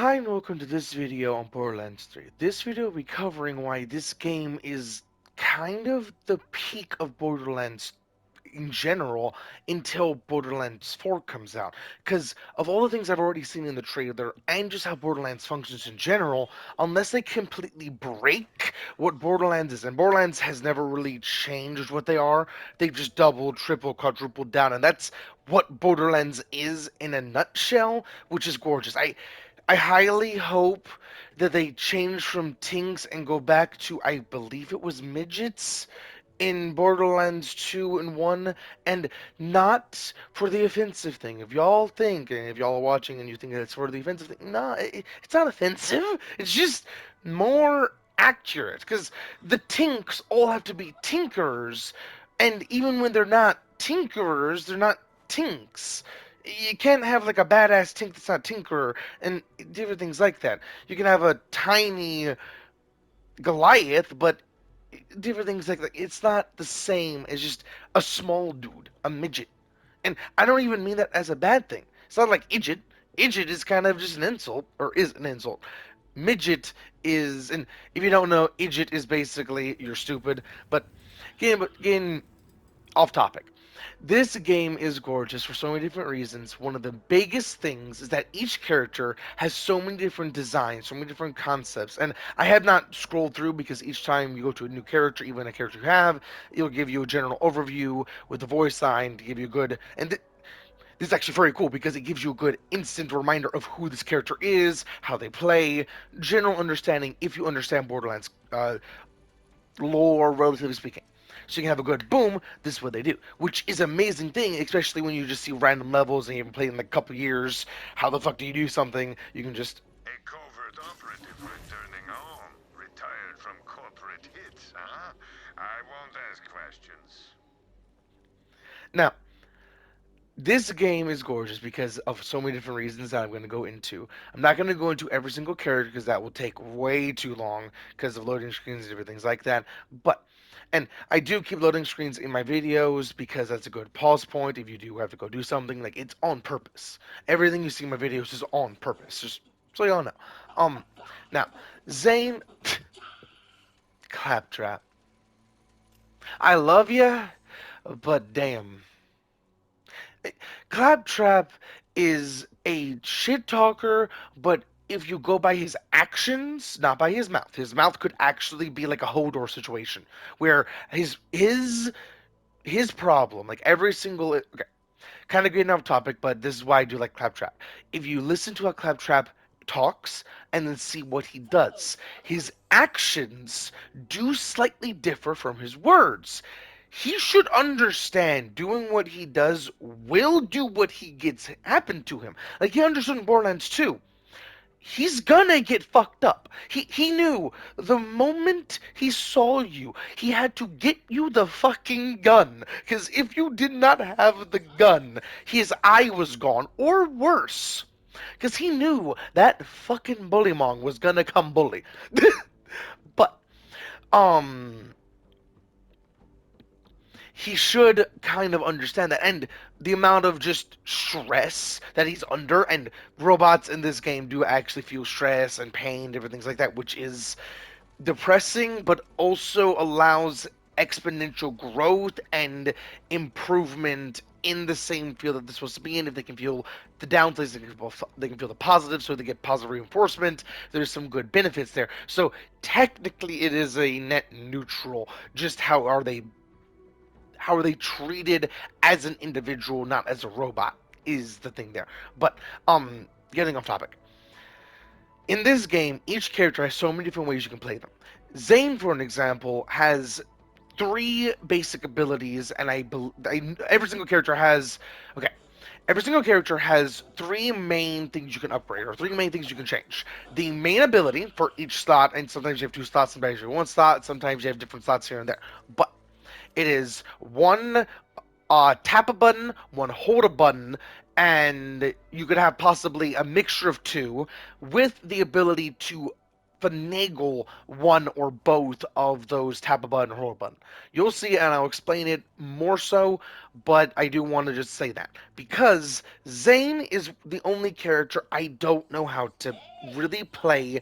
Hi and welcome to this video on BorderLands 3. This video will be covering why this game is kind of the peak of Borderlands in general until Borderlands 4 comes out. Because of all the things I've already seen in the trailer and just how Borderlands functions in general, unless they completely break what Borderlands is, and Borderlands has never really changed what they are, they've just doubled, tripled, quadrupled down, and that's what Borderlands is in a nutshell, which is gorgeous. I highly hope that they change from tinks and go back to, I believe it was midgets in Borderlands 2 and 1, and not for the offensive thing. If y'all think, and if y'all are watching and you think that it's for the offensive thing, no, it's not offensive. It's just more accurate, because the tinks all have to be tinkerers, and even when they're not tinkerers, they're not tinks. You can't have like a badass tink that's not tinkerer, and different things like that. You can have a tiny Goliath, but different things like that. It's not the same as just a small dude, a midget. And I don't even mean that as a bad thing. It's not like idjit. Idjit is kind of just an insult, or is an insult. Midget is, and if you don't know, idjit is basically you're stupid. But getting off topic. This game is gorgeous for so many different reasons. One of the biggest things is that each character has so many different designs, so many different concepts. And I have not scrolled through because each time you go to a new character, even a character you have, it'll give you a general overview with the voice line to give you a good. This is actually very cool because it gives you a good instant reminder of who this character is, how they play, general understanding if you understand Borderlands lore, relatively speaking. So you can have a good boom, this is what they do. Which is an amazing thing, especially when you just see random levels and you haven't played in like a couple years. How the fuck do you do something? You can just. A covert operative returning home, retired from corporate hits, huh? I won't ask questions. Now, this game is gorgeous because of so many different reasons that I'm going to go into. I'm not going to go into every single character because that will take way too long because of loading screens and different things like that. But, and I do keep loading screens in my videos because that's a good pause point if you do have to go do something. Like, it's on purpose. Everything you see in my videos is on purpose, just so y'all know. Um, Now, Zane, Claptrap. I love ya, but damn. Claptrap is a shit talker, but if you go by his actions, not by his mouth could actually be like a Hodor situation where his problem, like every single okay, kind of getting off topic, but this is why I do like Claptrap. If you listen to how Claptrap talks and then see what he does, his actions do slightly differ from his words. He should understand doing what he does will do what he gets happen to him. Like he understood in Borderlands 2. He's gonna get fucked up. He knew the moment he saw you, he had to get you the fucking gun. Because if you did not have the gun, his eye was gone, or worse. Because he knew that fucking bullymong was gonna come bully. But, um, he should kind of understand that. And the amount of just stress that he's under, and robots in this game do actually feel stress and pain, different things like that, which is depressing, but also allows exponential growth and improvement in the same field that they're supposed to be in. If they can feel the downsides, they can feel the positives, so they get positive reinforcement. There's some good benefits there. So technically, it is a net neutral. Just how are they treated as an individual, not as a robot, is the thing there. But getting off topic. In this game, each character has so many different ways you can play them. Zane, for an example, has three basic abilities, and every single character has okay. Every single character has three main things you can upgrade, or three main things you can change. The main ability for each slot, and sometimes you have two slots, sometimes you have one slot, sometimes you have different slots here and there. But it is one tap a button, one hold a button, and you could have possibly a mixture of two with the ability to finagle one or both of those tap a button or hold a button. You'll see, and I'll explain it more so, but I do want to just say that because Zane is the only character I don't know how to really play.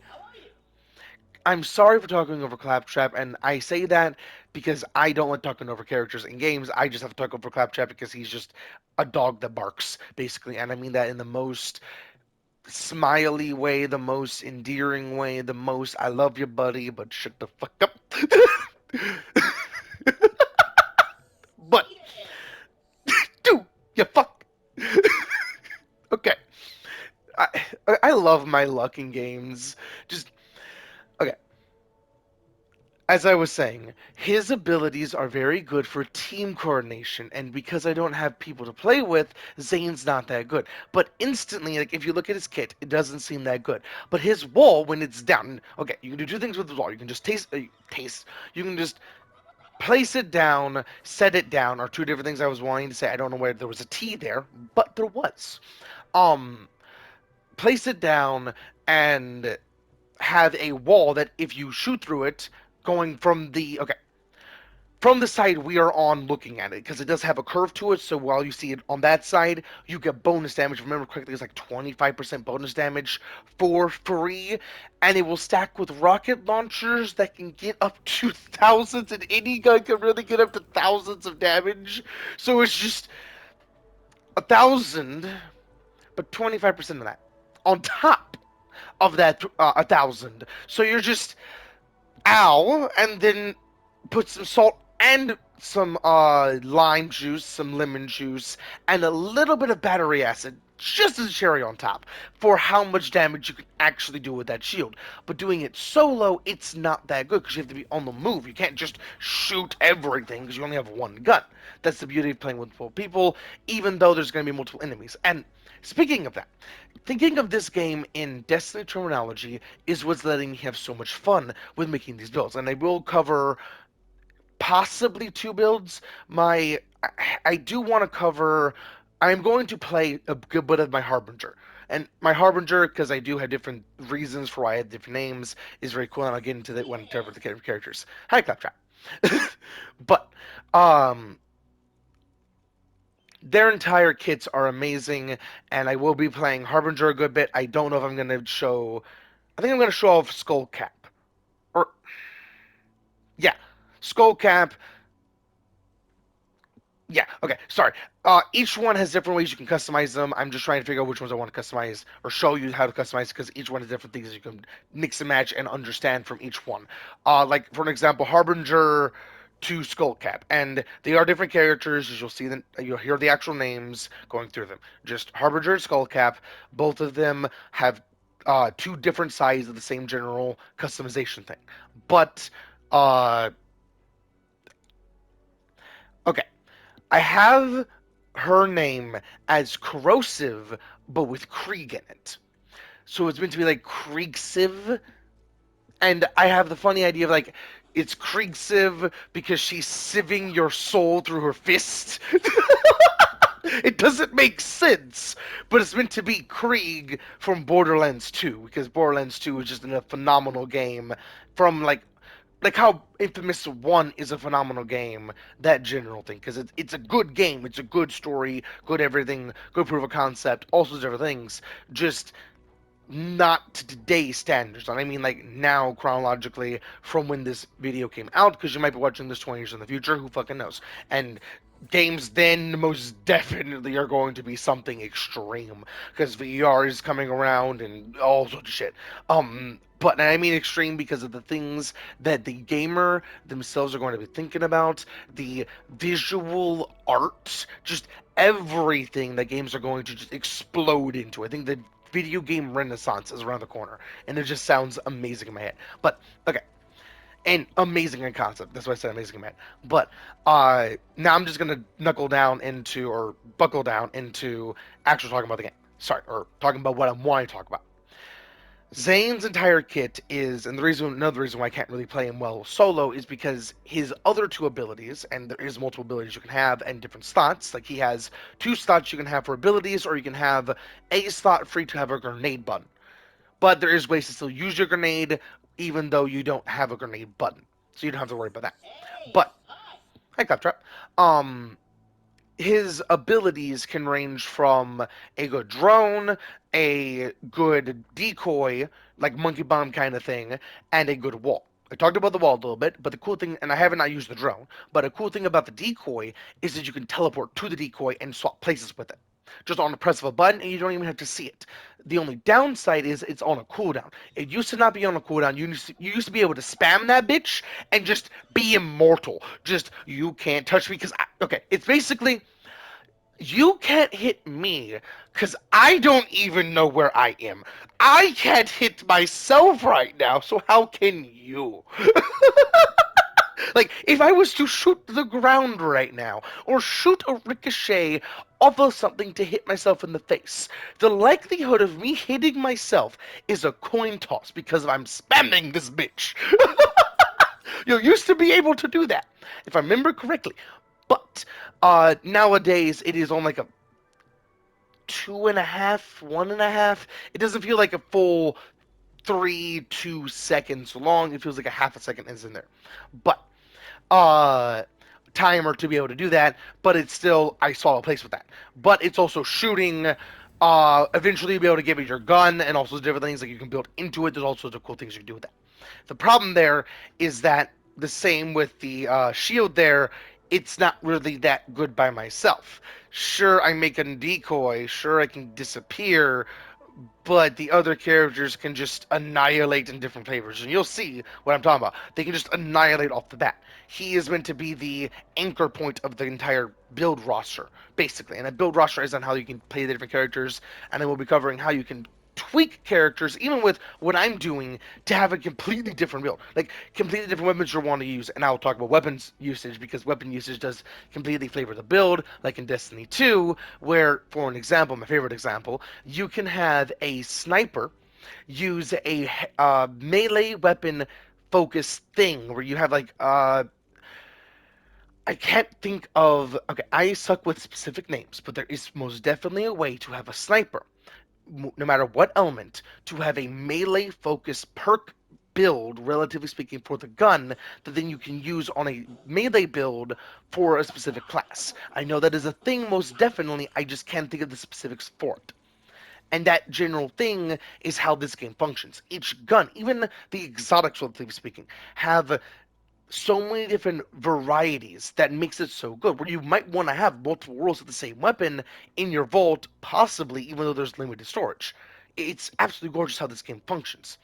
I'm sorry for talking over Claptrap, and I say that because I don't like talking over characters in games. I just have to talk over Claptrap because he's just a dog that barks, basically, and I mean that in the most smiley way, the most endearing way, the most I love you, buddy, but shut the fuck up. But, dude, you fuck. Okay. I, I love my luck in games. Just, okay. As I was saying, his abilities are very good for team coordination, and because I don't have people to play with, Zane's not that good. But instantly, like if you look at his kit, it doesn't seem that good. But his wall, when it's down, okay, you can do two things with the wall. You can just taste. You can just place it down, set it down, are two different things I was wanting to say. I don't know where there was a T there, but there was. Um, place it down and have a wall that if you shoot through it, going from the side we are on looking at it, because it does have a curve to it, so while you see it on that side, you get bonus damage. Remember correctly, it's like 25% bonus damage for free, and it will stack with rocket launchers that can get up to thousands, and any gun can really get up to thousands of damage. So it's just 1,000, but 25% of that. On top of that, 1,000. So you're just ow, and then put some salt and some lime juice, some lemon juice, and a little bit of battery acid, just as a cherry on top, for how much damage you can actually do with that shield. But doing it solo, it's not that good because you have to be on the move. You can't just shoot everything because you only have one gun. That's the beauty of playing with multiple people, even though there's going to be multiple enemies. And speaking of that, thinking of this game in Destiny terminology is what's letting me have so much fun with making these builds. And I will cover possibly two builds. I do want to cover. I'm going to play a good bit of my Harbinger. And my Harbinger, because I do have different reasons for why I have different names, is very cool, and I'll get into that when I cover the characters. Hi, Claptrap. But um, their entire kits are amazing, and I will be playing Harbinger a good bit. I don't know if I'm going to show. I think I'm going to show off Skullcap. Or, yeah, Skullcap. Yeah, okay, sorry. Each one has different ways you can customize them. I'm just trying to figure out which ones I want to customize or show you how to customize because each one has different things you can mix and match and understand from each one. Like, for an example, Harbinger to Skullcap. And they are different characters, as you'll see them, you'll hear the actual names going through them. Just Harbinger and Skullcap, both of them have two different sides of the same general customization thing. But, uh, okay. I have her name as corrosive, but with Krieg in it. So it's meant to be like Kriegsiv. And I have the funny idea of like, it's Kriegsiv because she's sieving your soul through her fist. It doesn't make sense, but it's meant to be Krieg from Borderlands 2 because Borderlands 2 is just a phenomenal game from like how Infamous 1 is a phenomenal game, that general thing, because it's a good game, it's a good story, good everything, good proof of concept, all sorts of other things, just not to today's standards. And I mean, like, now, chronologically, from when this video came out, because you might be watching this 20 years in the future, who fucking knows? And games then most definitely are going to be something extreme, because VR is coming around and all sorts of shit. But I mean extreme because of the things that the gamer themselves are going to be thinking about, the visual art, just everything that games are going to just explode into. I think the video game renaissance is around the corner, and it just sounds amazing in my head. But okay, and amazing in concept. That's why I said amazing in my head. But now I'm just gonna knuckle down into or buckle down into actually talking about the game. Sorry, or talking about what I'm wanting to talk about. Zane's entire kit is, and another reason why I can't really play him well solo is because his other two abilities, and there is multiple abilities you can have and different slots. Like he has two slots you can have for abilities, or you can have a slot free to have a grenade button. but there is ways to still use your grenade even though you don't have a grenade button, so you don't have to worry about that. But hi, Claptrap. Um, his abilities can range from a good drone, a good decoy, like monkey bomb kind of thing, and a good wall. I talked about the wall a little bit, but the cool thing, and I haven't not used the drone, but a cool thing about the decoy is that you can teleport to the decoy and swap places with it. Just on the press of a button, and you don't even have to see it. The only downside is it's on a cooldown. It used to not be on a cooldown. You used to be able to spam that bitch and just be immortal. Just, you can't touch me because, okay, it's basically you can't hit me because I don't even know where I am. I can't hit myself right now, so how can you? Like, if I was to shoot the ground right now, or shoot a ricochet off of something to hit myself in the face, the likelihood of me hitting myself is a coin toss because I'm spamming this bitch. You used to be able to do that, if I remember correctly. But nowadays, it is on like a 2.5, 1.5. It doesn't feel like a full 3 2 seconds long. It feels like a half a second is in there. But uh timer to be able to do that, but it's still I saw a place with that. But it's also shooting. Eventually you'll be able to give it your gun and also different things like you can build into it. There's all sorts of cool things you can do with that. The problem there is that the same with the shield there, it's not really that good by myself. Sure, I make a decoy, sure, I can disappear, but the other characters can just annihilate in different flavors. And you'll see what I'm talking about. They can just annihilate off the bat. He is meant to be the anchor point of the entire build roster, basically. And a build roster is on how you can play the different characters, and then we'll be covering how you can tweak characters, even with what I'm doing, to have a completely different build. Like, completely different weapons you want to use. And I'll talk about weapons usage, because weapon usage does completely flavor the build, like in Destiny 2, where, for an example, my favorite example, you can have a sniper use a melee weapon focused thing where you have like I can't think of, okay, I suck with specific names, but there is most definitely a way to have a sniper, no matter what element, to have a melee focused perk build, relatively speaking, for the gun that then you can use on a melee build for a specific class. I know that is a thing, most definitely. I just can't think of the specifics for it. And that general thing is how this game functions. Each gun, even the exotics, relatively speaking, have so many different varieties that makes it so good. Where you might want to have multiple rolls of the same weapon in your vault, possibly, even though there's limited storage. It's absolutely gorgeous how this game functions.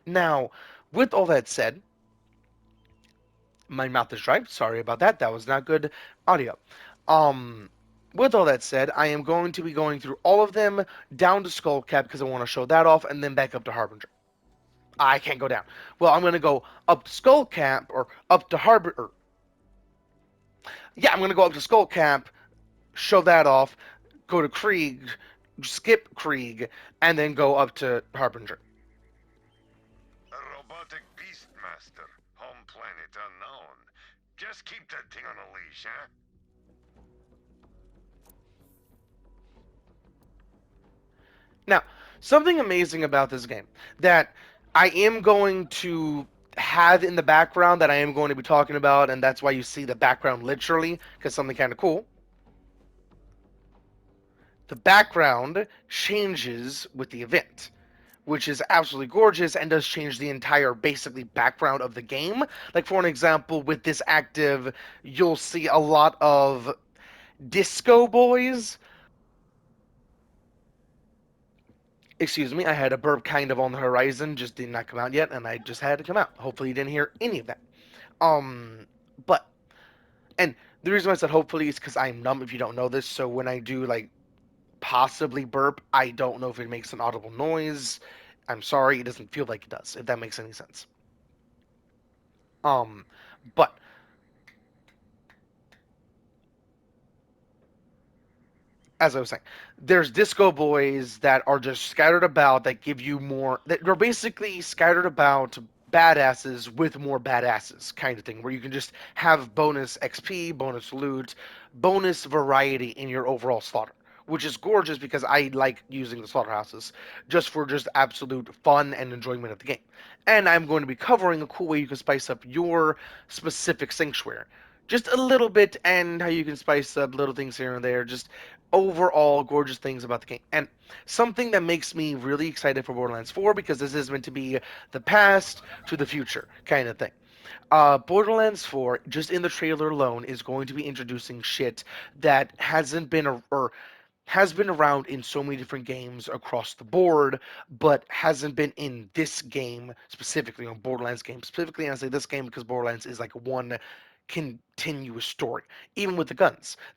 Now, with all that said, my mouth is dry. Sorry about that. That was not good audio. Um, with all that said, I am going to be going through all of them down to Skullcap because I want to show that off, and then back up to Harbinger. I can't go down. Well, I'm going to go up to Skullcap or up to Harbinger. Yeah, I'm going to go up to Skullcap, show that off, go to Krieg, skip Krieg, and then go up to Harbinger. A robotic beastmaster. Home planet unknown. Just keep that thing on a leash, huh? Now, something amazing about this game that I am going to have in the background that I am going to be talking about, and that's why you see the background literally, because something kind of cool. The background changes with the event, which is absolutely gorgeous and does change the entire basically background of the game. Like, for an example, with this active, you'll see a lot of disco boys. Excuse me, I had a burp kind of on the horizon, just did not come out yet, and I just had to come out. Hopefully, you didn't hear any of that. But, and the reason why I said hopefully is because I'm numb if you don't know this, so when I do, like, possibly burp, I don't know if it makes an audible noise. I'm sorry, it doesn't feel like it does, if that makes any sense. Um, but as I was saying, there's disco boys that are just scattered about that give you more. That are basically scattered about badasses with more badasses kind of thing, where you can just have bonus XP, bonus loot, bonus variety in your overall slaughter. which is gorgeous because I like using the slaughterhouses just for just absolute fun and enjoyment of the game. And I'm going to be covering a cool way you can spice up your specific sanctuary. Just a little bit, and how you can spice up little things here and there. Just overall gorgeous things about the game. And something that makes me really excited for Borderlands 4 because this is meant to be the past to the future kind of thing. Borderlands 4, just in the trailer alone, is going to be introducing shit that hasn't been or has been around in so many different games across the board, but hasn't been in this game specifically, on Borderlands game specifically. And I say this game because Borderlands is like one continuous story. Even with the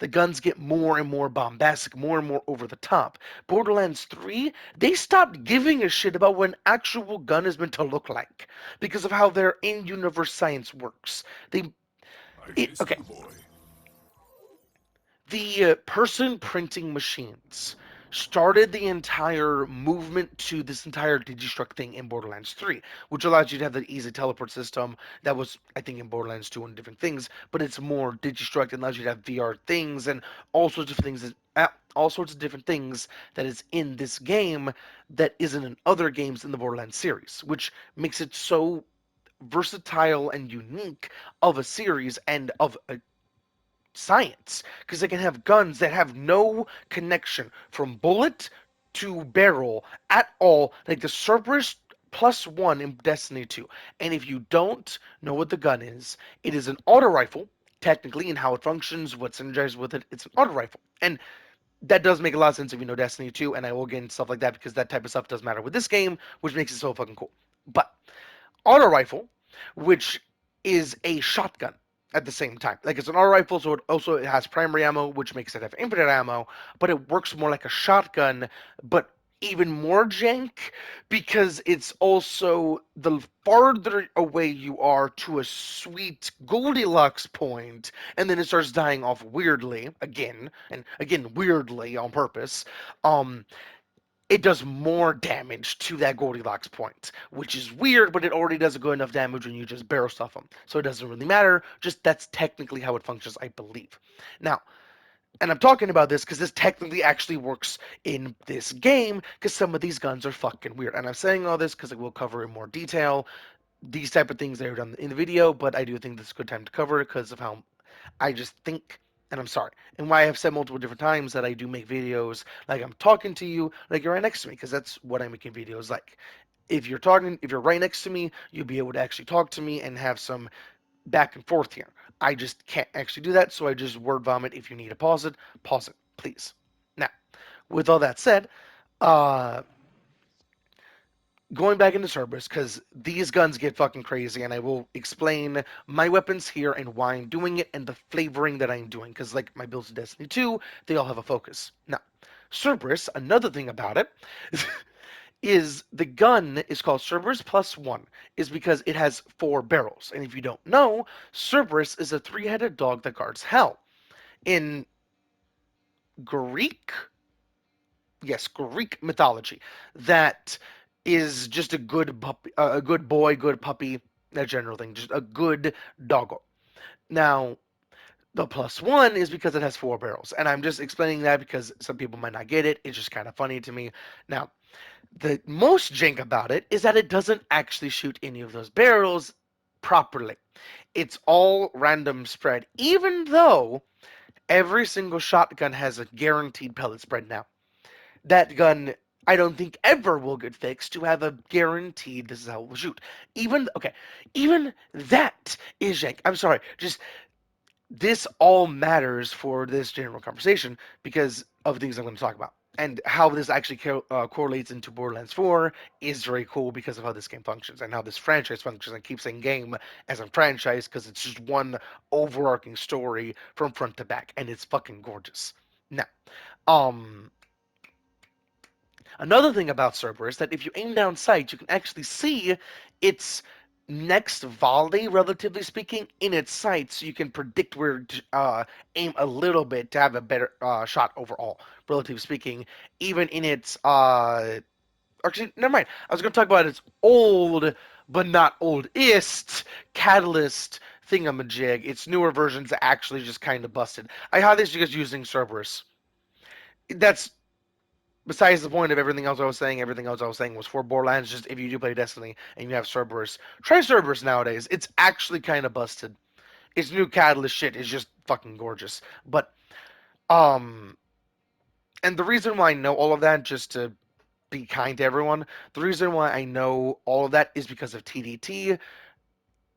guns get more and more bombastic, more and more over the top. Borderlands 3, they stopped giving a shit about what an actual gun is meant to look like because of how their in-universe science works. They okay, the person printing machines started the entire movement to this entire Digistruct thing in Borderlands 3, which allows you to have the easy teleport system that was, I think, in Borderlands 2 and different things, but it's more Digistruct and allows you to have VR things and all sorts of things, all sorts of different things that is in this game that isn't in other games in the Borderlands series, which makes it so versatile and unique of a series and of a science because they can have guns that have no connection from bullet to barrel at all, like the Cerberus plus one in Destiny 2. And if you don't know what the gun is, it is an auto rifle, technically, and how it functions, what's energized with it. It's an auto rifle. And that does make a lot of sense if you know Destiny 2, and I will get into stuff like that because that type of stuff does matter with this game, which makes it so fucking cool. But auto rifle, which is a shotgun at the same time. Like it's an auto rifle, so it has primary ammo, which makes it have infinite ammo, but it works more like a shotgun, but even more jank because it's also the farther away you are to a sweet Goldilocks point, and then it starts dying off weirdly again, and again weirdly on purpose. Um, it does more damage to that Goldilocks point, which is weird, but it already does a good enough damage when you just barrel stuff them. So it doesn't really matter. Just that's technically how it functions, I believe. Now, and I'm talking about this because this technically actually works in this game because some of these guns are fucking weird. And I'm saying all this because I will cover in more detail these type of things that are done in the video, but I do think this is a good time to cover it because of how I just think, and I'm sorry, and why I've said multiple different times that I do make videos like I'm talking to you, like you're right next to me, because that's what I'm making videos like. If you're right next to me, you'll be able to actually talk to me and have some back and forth here. I just can't actually do that, so I just word vomit. If you need to pause it, please. Now, with all that said, uh, going back into Cerberus, because these guns get fucking crazy, and I will explain my weapons here and why I'm doing it and the flavoring that I'm doing, because like my builds in Destiny 2, they all have a focus. Now, Cerberus, another thing about it, is the gun is called Cerberus plus one, is because it has four barrels. And if you don't know, Cerberus is a three-headed dog that guards hell. In Greek, yes, Greek mythology, that is just a good puppy, a good boy, good puppy, that general thing, just a good doggo. Now, the plus one is because it has four barrels, and I'm just explaining that because some people might not get it. It's just kind of funny to me. Now, the most jank about it is that it doesn't actually shoot any of those barrels properly. It's all random spread, even though every single shotgun has a guaranteed pellet spread now. That gun I don't think ever will get fixed to have a guaranteed this is how it will shoot. Even that is jank. I'm sorry, just this all matters for this general conversation because of things I'm going to talk about. And how this actually correlates into Borderlands 4 is very cool because of how this game functions and how this franchise functions. I keep saying game as a franchise because it's just one overarching story from front to back, and it's fucking gorgeous. Now, um, another thing about Cerberus is that if you aim down sight, you can actually see its next volley, relatively speaking, in its sight, so you can predict where to aim a little bit to have a better shot overall, relatively speaking. Even in its actually, never mind. I was going to talk about its old, but not oldest catalyst thingamajig. Its newer versions actually just kind of busted. I highly suggest using Cerberus That's besides the point of everything else I was saying. Everything else I was saying was for Borderlands. Just if you do play Destiny and you have Cerberus, try Cerberus nowadays. It's actually kind of busted. Its new catalyst shit is just fucking gorgeous. But um, and the reason why I know all of that, just to be kind to everyone, the reason why I know all of that is because of TDT.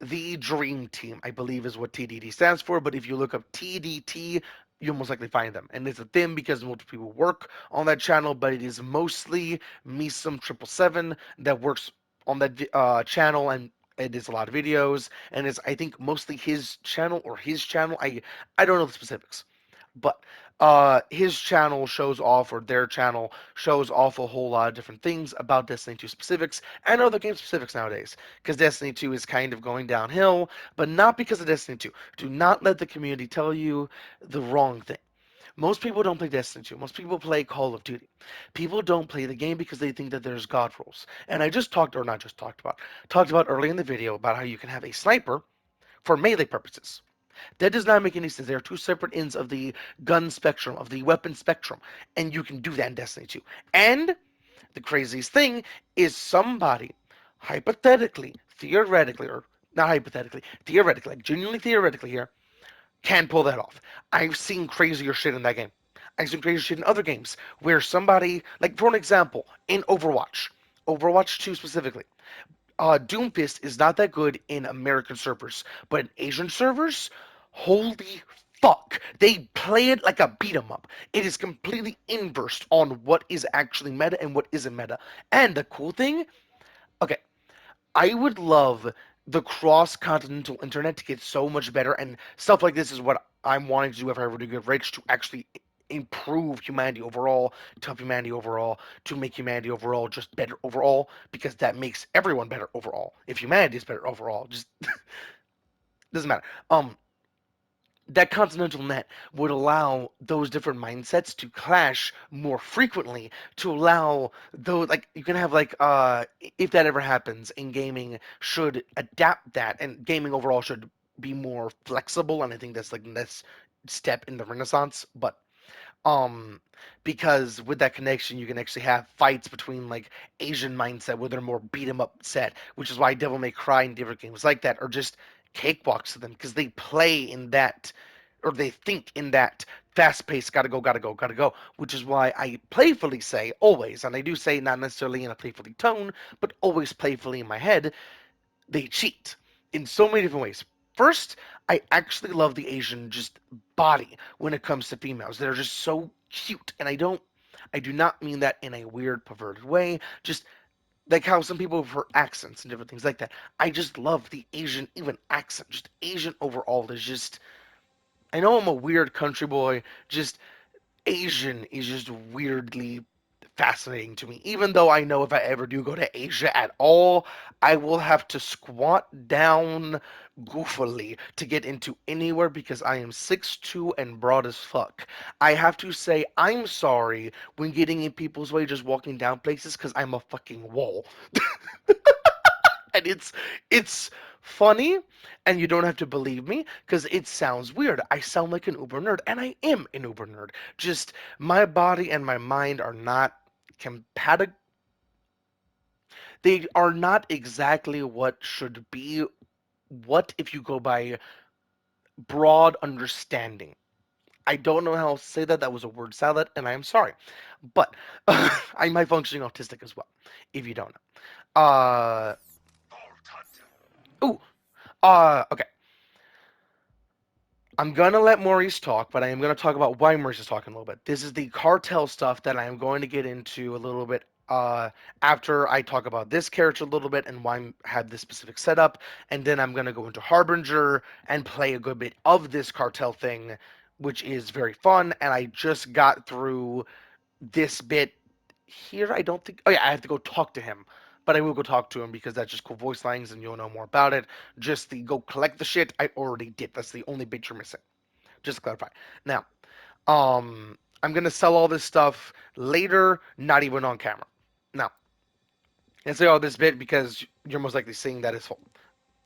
The Dream Team, I believe, is what TDT stands for. But if you look up TDT, you'll most likely find them. And it's a thing because multiple people work on that channel, but it is mostly Misum777 that works on that channel, and it is a lot of videos. And it's, I think, mostly his channel or his channel. I don't know the specifics, but his channel shows off, or their channel shows off a whole lot of different things about Destiny 2 specifics and other game specifics nowadays. Because Destiny 2 is kind of going downhill, but not because of Destiny 2. Do not let the community tell you the wrong thing. Most people don't play Destiny 2. Most people play Call of Duty. People don't play the game because they think that there's God rules. And I just talked, or not just talked about early in the video about how you can have a sniper for melee purposes. That does not make any sense. There are two separate ends of the gun spectrum, of the weapon spectrum, and you can do that in Destiny 2. And the craziest thing is somebody, hypothetically, theoretically, or not hypothetically, theoretically, like genuinely theoretically here, can pull that off. I've seen crazier shit in that game. I've seen crazier shit in other games where somebody, like for an example, in Overwatch 2 specifically, Doomfist is not that good in American servers, but in Asian servers, holy fuck, they play it like a beat 'em up. It is completely inversed on what is actually meta and what isn't meta. And the cool thing, okay, I would love the cross-continental internet to get so much better, and stuff like this is what I'm wanting to do if I ever do get rich, to actually improve humanity overall, to help humanity overall, to make humanity overall just better overall, because that makes everyone better overall. If humanity is better overall, just doesn't matter. That continental net would allow those different mindsets to clash more frequently, to allow those, like, you can have like if that ever happens, and gaming should adapt that, and gaming overall should be more flexible, and I think that's like the next step in the renaissance. But um because with that connection you can actually have fights between like Asian mindset where they're more beat 'em up set, which is why Devil May Cry and different games like that are just cakewalks to them, because they play in that, or they think in that fast pace, gotta go, gotta go, gotta go, which is why I playfully say always, and I do say not necessarily in a playfully tone, but always playfully in my head, they cheat in so many different ways. First, I actually love the Asian just body when it comes to females. They're just so cute, and I do not mean that in a weird, perverted way. Just like how some people prefer accents and different things like that. I just love the Asian, even accent. Just Asian overall is just. I know I'm a weird country boy. Just Asian is just weirdly fascinating to me. Even though I know if I ever do go to Asia at all, I will have to squat down goofily to get into anywhere because I am 6'2" and broad as fuck. I have to say I'm sorry when getting in people's way just walking down places because I'm a fucking wall. And it's funny, and you don't have to believe me because it sounds weird. I sound like an uber nerd, and I am an uber nerd. Just my body and my mind are not compatible. They are not exactly what should be. What if you go by broad understanding? I don't know how to say that. That was a word salad, and I am sorry. But I'm high functioning autistic as well, if you don't know. Ooh, okay. I'm gonna let Maurice talk, but I am gonna talk about why Maurice is talking a little bit. This is the cartel stuff that I am going to get into a little bit after I talk about this character a little bit and why I have this specific setup, and then I'm gonna go into Harbinger and play a good bit of this cartel thing, which is very fun. And I just got through this bit here. I don't think. Oh yeah, I have to go talk to him. But I will go talk to him because that's just cool voice lines and you'll know more about it. Just the go collect the shit, I already did. That's the only bit you're missing. Just to clarify. Now, I'm gonna sell all this stuff later, not even on camera. Now, I say all this bit because you're most likely seeing that it's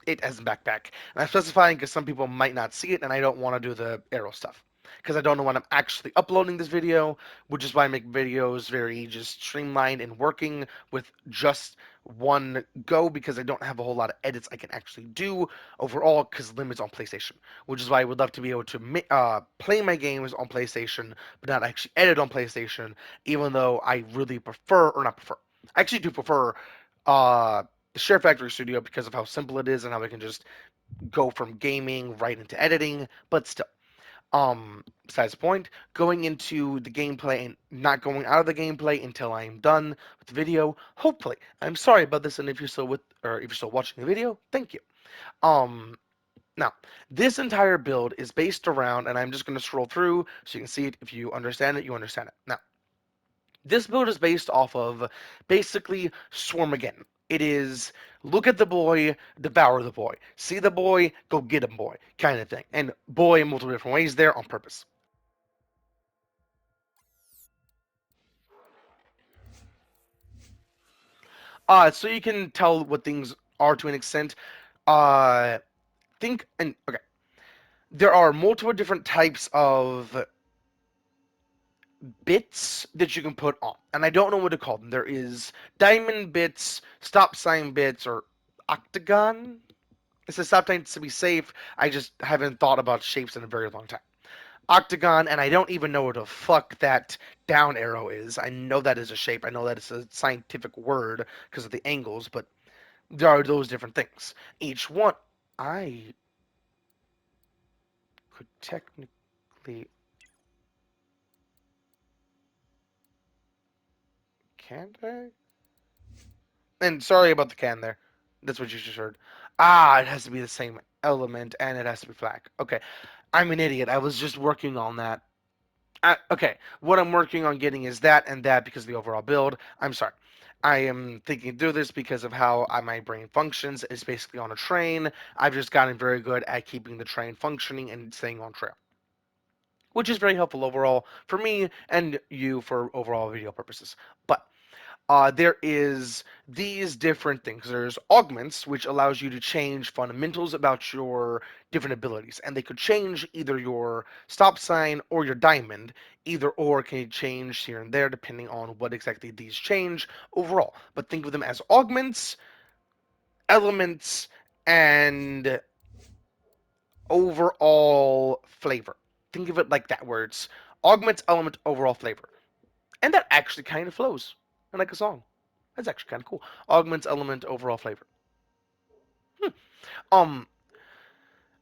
it as a backpack. And I'm specifying because some people might not see it, and I don't want to do the arrow stuff. because I don't know when I'm actually uploading this video, which is why I make videos very just streamlined and working with just one go because I don't have a whole lot of edits I can actually do overall because limits on PlayStation, which is why I would love to be able to play my games on PlayStation but not actually edit on PlayStation, even though I really prefer, or not prefer, I actually do prefer uh, the Share Factory Studio because of how simple it is and how I can just go from gaming right into editing, but still. Besides the point, going into the gameplay and not going out of the gameplay until I am done with the video. Hopefully, I'm sorry about this, and if you're still if you're still watching the video, thank you. Um, Now, this entire build is based around, and I'm just going to scroll through so you can see it. If you understand it, you understand it. Now, this build is based off of basically Swarm again. It is look at the boy, devour the boy. See the boy, go get him, boy, kind of thing. And boy in multiple different ways there on purpose. So you can tell what things are to an extent. Uh, think and okay. There are multiple different types of bits that you can put on, and I don't know what to call them. There is diamond bits, stop sign bits, or octagon. It says stop sign to be safe. I just haven't thought about shapes in a very long time. Octagon, and I don't even know what the fuck that down arrow is. I know that is a shape. I know that it's a scientific word because of the angles, but there are those different things. Each one, I could technically, can't I? And sorry about the can there. That's what you just heard. Ah, it has to be the same element and it has to be black. Okay, I'm an idiot. I was just working on that. Okay, what I'm working on getting is that and that because of the overall build. I'm sorry. I am thinking through this because of how my brain functions. It's basically on a train. I've just gotten very good at keeping the train functioning and staying on trail, which is very helpful overall for me and you for overall video purposes. But there is these different things. There's augments, which allows you to change fundamentals about your different abilities, and they could change either your stop sign or your diamond. Either or can change here and there depending on what exactly these change overall. But think of them as augments, elements, and overall flavor. Think of it like that, where it's augments, element, overall flavor. And that actually kind of flows like a song. That's actually kind of cool. Augments, element, overall flavor. Hmm. Um,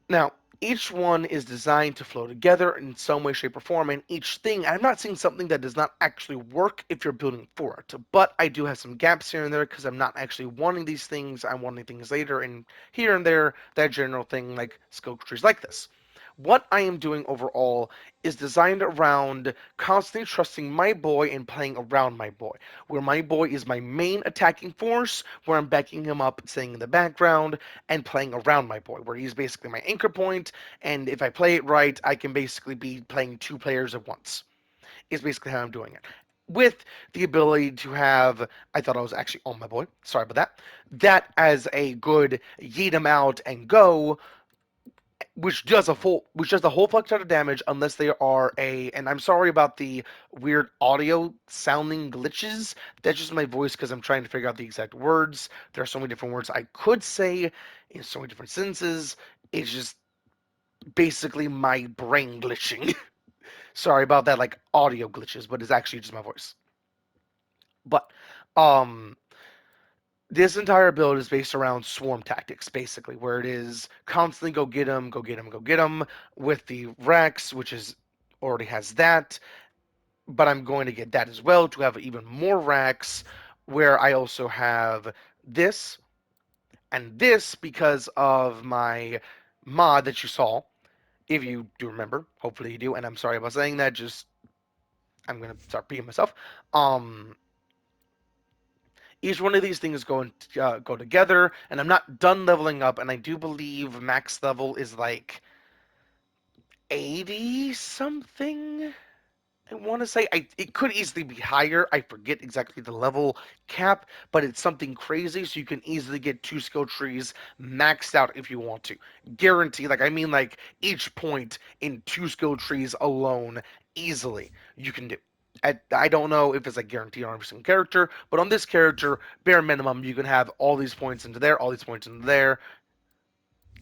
Now, each one is designed to flow together in some way, shape, or form, and each thing, I'm not seeing something that does not actually work if you're building for it, but I do have some gaps here and there because I'm not actually wanting these things, I'm wanting things later, and here and there, that general thing like skill trees like this. What I am doing overall is designed around constantly trusting my boy and playing around my boy, where my boy is my main attacking force, where I'm backing him up, staying in the background, and playing around my boy, where he's basically my anchor point, and if I play it right, I can basically be playing two players at once. Is basically how I'm doing it. With the ability to have, I thought I was actually on my boy. Sorry about that. That as a good yeet him out and go, which does the whole fuck ton of damage unless they are a. And I'm sorry about the weird audio sounding glitches. That's just my voice because I'm trying to figure out the exact words. There are so many different words I could say in so many different sentences. It's just basically my brain glitching. Sorry about that, like audio glitches, but it's actually just my voice. But um this entire build is based around swarm tactics, basically, where it is constantly go get them, go get them, go get them, with the Rex, which is already has that, but I'm going to get that as well to have even more racks, where I also have this and this because of my mod that you saw, if you do remember. Hopefully you do, and I'm sorry about saying that. Just I'm gonna start beating myself. Um, each one of these things go together, and I'm not done leveling up, and I do believe max level is like 80 something. I want to say it could easily be higher. I forget exactly the level cap, but it's something crazy. So you can easily get two skill trees maxed out if you want to. Guaranteed. Like I mean, like each point in two skill trees alone, easily you can do. I don't know if it's like guaranteed on every single character, but on this character, bare minimum, you can have all these points into there, all these points into there,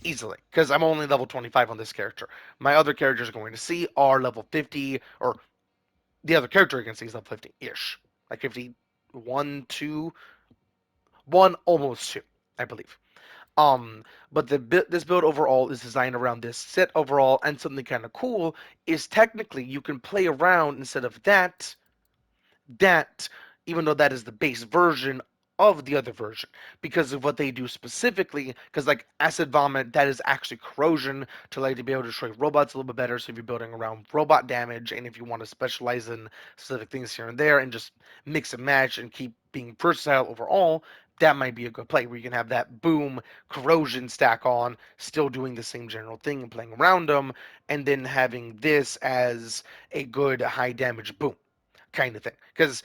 easily. Because I'm only level 25 on this character. My other characters are going to see are level 50, or the other character you can see is level 50-ish. Like 51, 2, 1, almost 2, I believe. Um, but this build overall is designed around this set overall, and something kind of cool is technically you can play around instead of that, even though that is the base version of the other version, because of what they do specifically. Because like acid vomit, that is actually corrosion to like to be able to destroy robots a little bit better. So if you're building around robot damage, and if you want to specialize in specific things here and there, and just mix and match and keep being versatile overall, that might be a good play where you can have that boom corrosion stack on, still doing the same general thing and playing around them, and then having this as a good high damage boom kind of thing. Because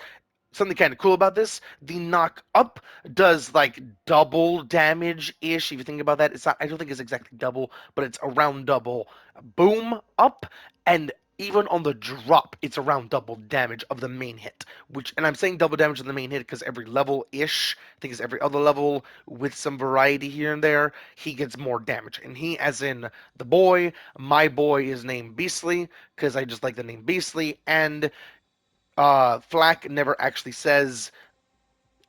something kind of cool about this, the knock up does like double damage ish. If you think about that, it's not. I don't think it's exactly double, but it's around double. Boom up, and even on the drop, it's around double damage of the main hit. Which, and I'm saying double damage of the main hit because every level ish, I think it's every other level with some variety here and there, he gets more damage. And he, as in the boy, my boy is named Beastly because I just like the name Beastly, and Flack never actually says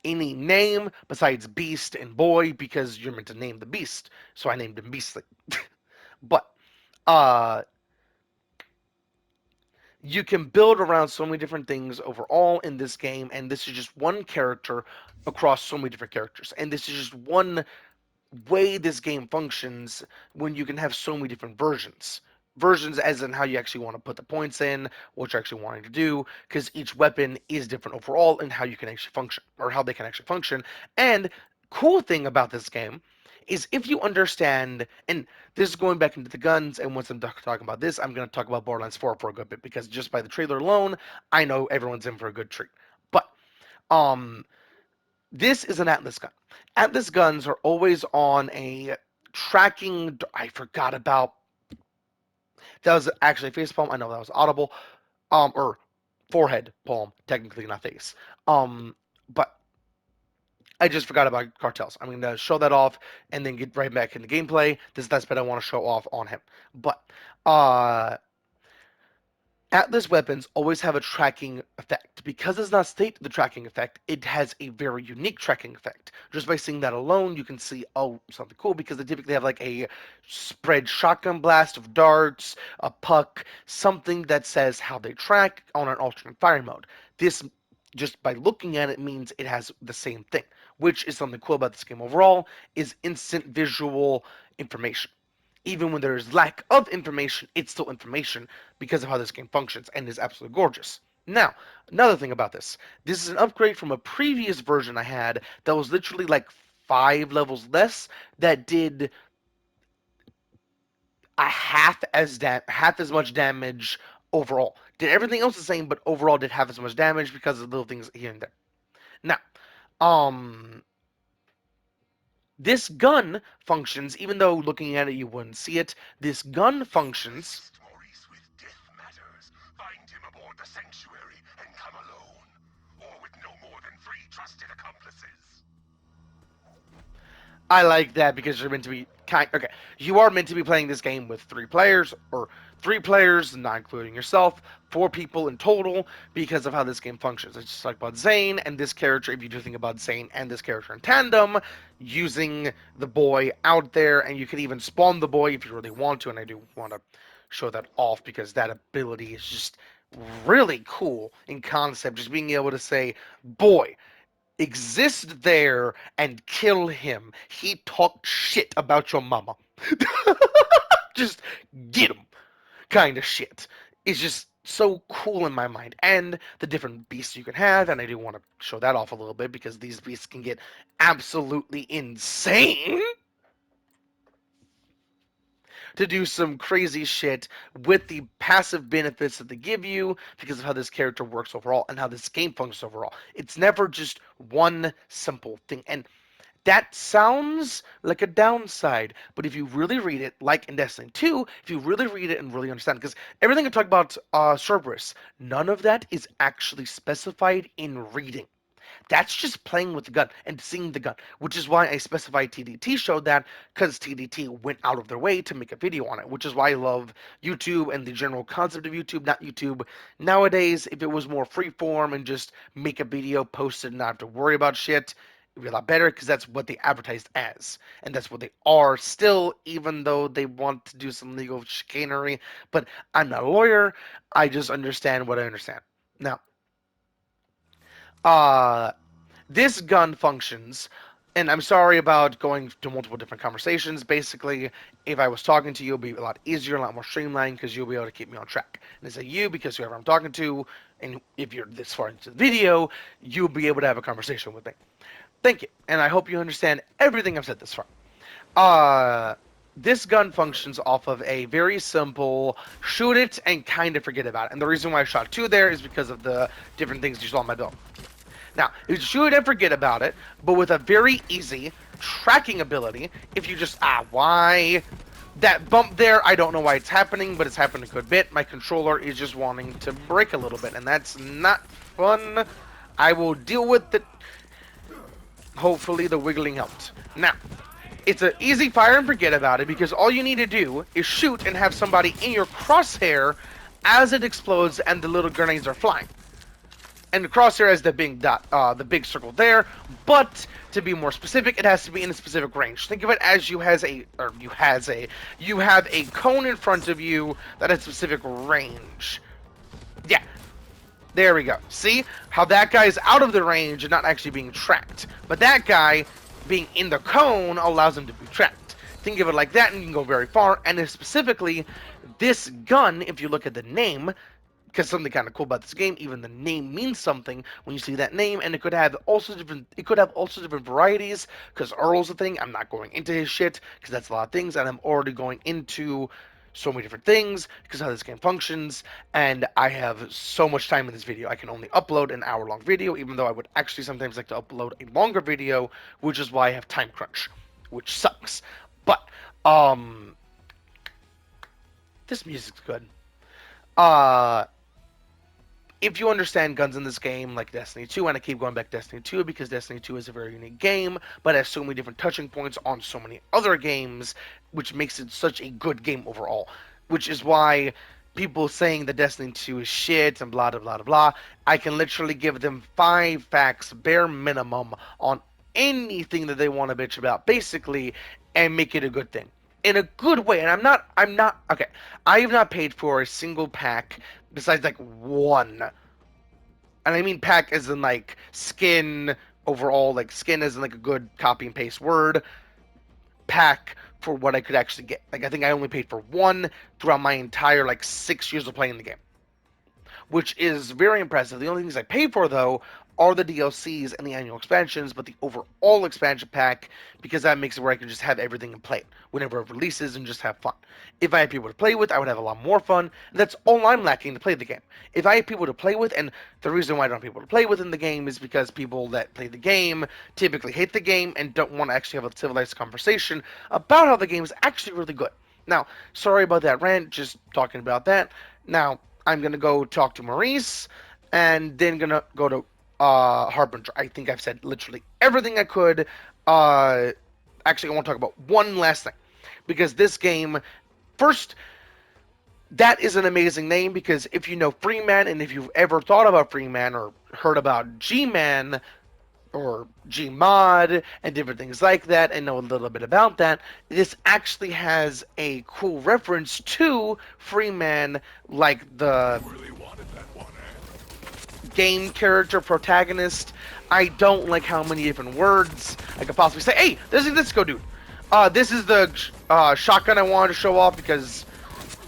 any name besides Beast and Boy because you're meant to name the beast. So I named him Beastly. But uh, you can build around so many different things overall in this game, and this is just one character across so many different characters. And this is just one way this game functions when you can have so many different versions. Versions as in how you actually want to put the points in, what you're actually wanting to do, because each weapon is different overall in how you can actually function, or how they can actually function. And cool thing about this game is if you understand, and this is going back into the guns, and once I'm talking about this, I'm going to talk about Borderlands 4 for a good bit, because just by the trailer alone, I know everyone's in for a good treat. But um, this is an Atlas gun. Atlas guns are always on a tracking. I forgot about that was actually face palm. I know that was audible. Or forehead palm, technically not face. But I just forgot about cartels. I'm gonna show that off and then get right back into gameplay. That's what I want to show off on him. But uh, Atlas weapons always have a tracking effect. Because it's not stated the tracking effect, it has a very unique tracking effect. Just by seeing that alone, you can see, oh, something cool, because they typically have like a spread shotgun blast of darts, a puck, something that says how they track on an alternate fire mode. This, just by looking at it, means it has the same thing, which is something cool about this game overall, is instant visual information. Even when there is lack of information, it's still information because of how this game functions and is absolutely gorgeous. Now, another thing about this is an upgrade from a previous version I had that was literally like 5 levels less, that did a half as much damage overall. Did everything else the same, but overall did half as much damage because of little things here and there. Now, um, this gun functions, even though looking at it you wouldn't see it. This gun functions. Persist, Maurice, with death matters. Find him aboard the sanctuary and come alone. Or with no more than 3 trusted accomplices. I like that because you're meant to be kind. Okay, you are meant to be playing this game with 3 players, or 3 players, not including yourself, 4 people in total, because of how this game functions. It's just like about Zane and this character. If you do think about Zane and this character in tandem, using the boy out there, and you can even spawn the boy if you really want to. And I do want to show that off because that ability is just really cool in concept. Just being able to say, boy, exist there and kill him. He talked shit about your mama. Just get him, kind of shit. It's just so cool in my mind. And the different beasts you can have, and I do want to show that off a little bit because these beasts can get absolutely insane. to do some crazy shit with the passive benefits that they give you because of how this character works overall and how this game functions overall. It's never just one simple thing. And that sounds like a downside, but if you really read it, like in Destiny 2, if you really read it and really understand, because everything I talk about Cerberus, none of that is actually specified in reading. That's just playing with the gun and seeing the gun, which is why I specified TDT showed that, because TDT went out of their way to make a video on it, which is why I love YouTube and the general concept of YouTube, not YouTube. Nowadays, if it was more freeform and just make a video, post it, and not have to worry about shit, it'd be a lot better because that's what they advertised as. And that's what they are still, even though they want to do some legal chicanery. But I'm not a lawyer, I just understand what I understand. Now, uh, this gun functions, and I'm sorry about going to multiple different conversations. Basically, if I was talking to you, it'd be a lot easier, a lot more streamlined, because you'll be able to keep me on track. And I say you because whoever I'm talking to, and if you're this far into the video, you'll be able to have a conversation with me. Thank you, and I hope you understand everything I've said this far. Uh, this gun functions off of a very simple shoot it and kind of forget about it. And the reason why I shot two there is because of the different things you saw on my build. Now, you shoot and forget about it, but with a very easy tracking ability, if you just, why? That bump there, I don't know why it's happening, but it's happened a good bit. My controller is just wanting to break a little bit, and that's not fun. I will deal with it. Hopefully the wiggling helped. Now, it's an easy fire and forget about it, because all you need to do is shoot and have somebody in your crosshair as it explodes and the little grenades are flying. And the crosshair has the big dot, the big circle there. But to be more specific, it has to be in a specific range. Think of it as you have a cone in front of you that has a specific range. Yeah, there we go. See how that guy is out of the range and not actually being tracked, but that guy being in the cone allows him to be tracked. Think of it like that, and you can go very far. And specifically, this gun, if you look at the name, because something kind of cool about this game, even the name means something when you see that name, and it could have also different varieties, because Earl's a thing. I'm not going into his shit because that's a lot of things, and I'm already going into so many different things because how this game functions, and I have so much time in this video. I can only upload an hour-long video, even though I would actually sometimes like to upload a longer video, which is why I have time crunch, which sucks. But this music's good. Uh if you understand guns in this game, like Destiny 2, and I keep going back to Destiny 2 because Destiny 2 is a very unique game, but has so many different touching points on so many other games, which makes it such a good game overall. Which is why people saying that Destiny 2 is shit and blah, blah, blah, blah, I can literally give them 5 facts, bare minimum, on anything that they want to bitch about, basically, and make it a good thing. In a good way, and okay, I have not paid for a single pack besides like one, and I mean pack as in like skin overall, like skin as in like a good copy and paste word, pack for what I could actually get. Like I think I only paid for one throughout my entire like 6 years of playing the game, which is very impressive. The only things I pay for, though, are the DLCs and the annual expansions, but the overall expansion pack, because that makes it where I can just have everything and play it whenever it releases and just have fun. If I had people to play with, I would have a lot more fun. And that's all I'm lacking to play the game. If I had people to play with, and the reason why I don't have people to play with in the game is because people that play the game typically hate the game and don't want to actually have a civilized conversation about how the game is actually really good. Now, sorry about that rant, just talking about that. Now, I'm gonna go talk to Maurice, and then gonna go to Harbinger. I think I've said literally everything I could. Actually, I want to talk about one last thing, because this game, first, that is an amazing name, because if you know Freeman, and if you've ever thought about Freeman or heard about G-Man, or Gmod and different things like that, and know a little bit about that, this actually has a cool reference to Freeman, like the game character protagonist. I don't like how many different words I could possibly say. Hey, this is Disco Dude. This is the shotgun I wanted to show off, because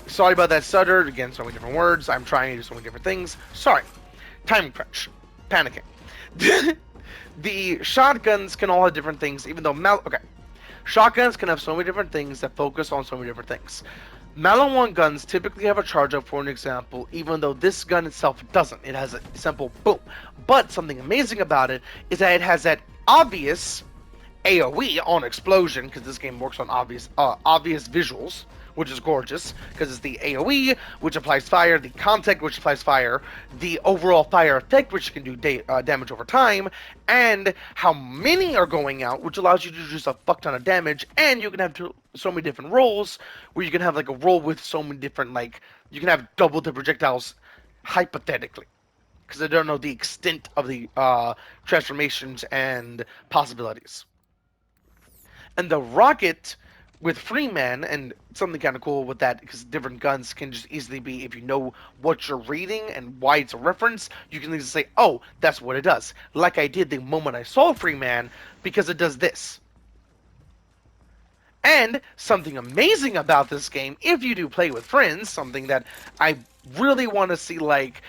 sorry about that stutter. Again, so many different words. I'm trying to do so many different things. Sorry. Time crunch. Panicking. The shotguns can all have different things, even though okay. Shotguns can have so many different things that focus on so many different things. Malin guns typically have a charge up, for an example, even though this gun itself doesn't. It has a simple boom. But something amazing about it is that it has that obvious AoE on explosion, because this game works on obvious visuals, which is gorgeous, because it's the AoE, which applies fire, the contact, which applies fire, the overall fire effect, which can do damage over time, and how many are going out, which allows you to do just a fuck ton of damage, and you can have so many different rolls, where you can have like a roll with so many different, like, you can have double the projectiles, hypothetically, because I don't know the extent of the transformations and possibilities. And the rocket with Freeman, and something kind of cool with that, because different guns can just easily be, if you know what you're reading and why it's a reference, you can easily say, oh, that's what it does. Like I did the moment I saw Freeman, because it does this. And something amazing about this game, if you do play with friends, something that I really want to see, like,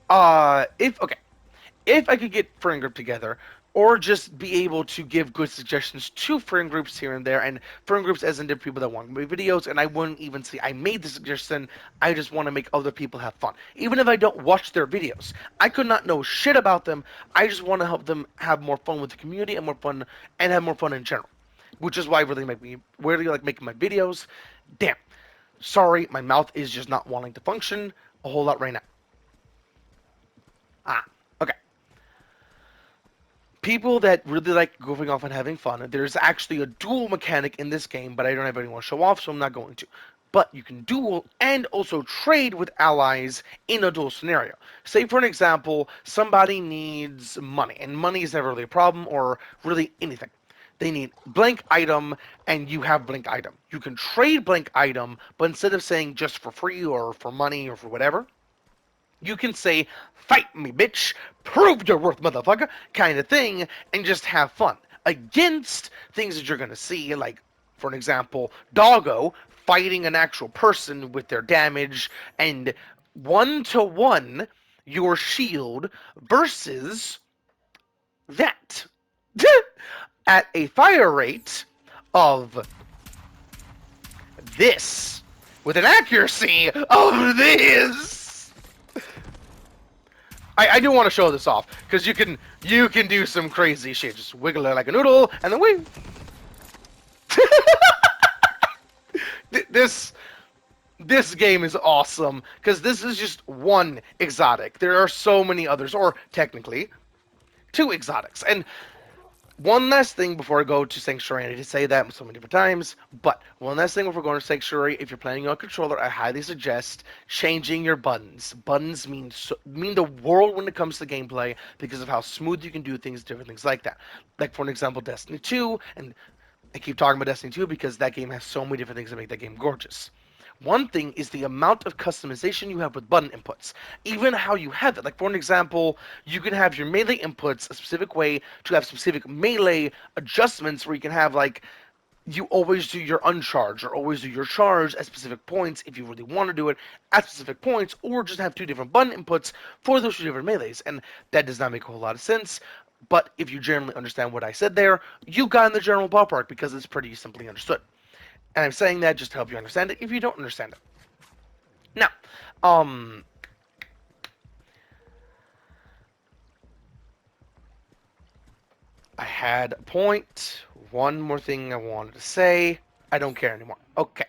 if I could get friend group together, or just be able to give good suggestions to friend groups here and there, and friend groups as in different people that want to make videos, and I wouldn't even say I made the suggestion, I just want to make other people have fun. Even if I don't watch their videos, I could not know shit about them, I just want to help them have more fun with the community, and more fun, and have more fun in general. Which is why I really like making my videos. Damn. Sorry, my mouth is just not wanting to function a whole lot right now. Ah, okay. People that really like goofing off and having fun. There's actually a duel mechanic in this game, but I don't have anyone to show off, so I'm not going to. But you can duel and also trade with allies in a duel scenario. Say, for an example, somebody needs money, and money is never really a problem or really anything. They need blank item, and you have blank item. You can trade blank item, but instead of saying just for free or for money or for whatever, you can say, fight me, bitch, prove your worth, motherfucker, kind of thing, and just have fun. Against things that you're going to see, like, for an example, Doggo fighting an actual person with their damage, and 1-to-1 your shield versus that. At a fire rate of this, with an accuracy of this. I do want to show this off, because you can do some crazy shit. Just wiggle it like a noodle, and then wait. this this game is awesome, because this is just one exotic. There are so many others, or technically two exotics. And one last thing before I go to Sanctuary, I need to say that so many different times, but one last thing before going to Sanctuary, if you're playing on a controller, I highly suggest changing your buttons. Buttons mean the world when it comes to gameplay, because of how smooth you can do things, different things like that. Like, for an example, Destiny 2, and I keep talking about Destiny 2 because that game has so many different things that make that game gorgeous. One thing is the amount of customization you have with button inputs, even how you have it. Like, for an example, you can have your melee inputs a specific way to have specific melee adjustments, where you can have, like, you always do your uncharge or always do your charge at specific points if you really want to do it at specific points, or just have two different button inputs for those two different melees. And that does not make a whole lot of sense. But if you generally understand what I said there, you got in the general ballpark, because it's pretty simply understood. And I'm saying that just to help you understand it if you don't understand it. Now, um, I had a point. One more thing I wanted to say. I don't care anymore. Okay.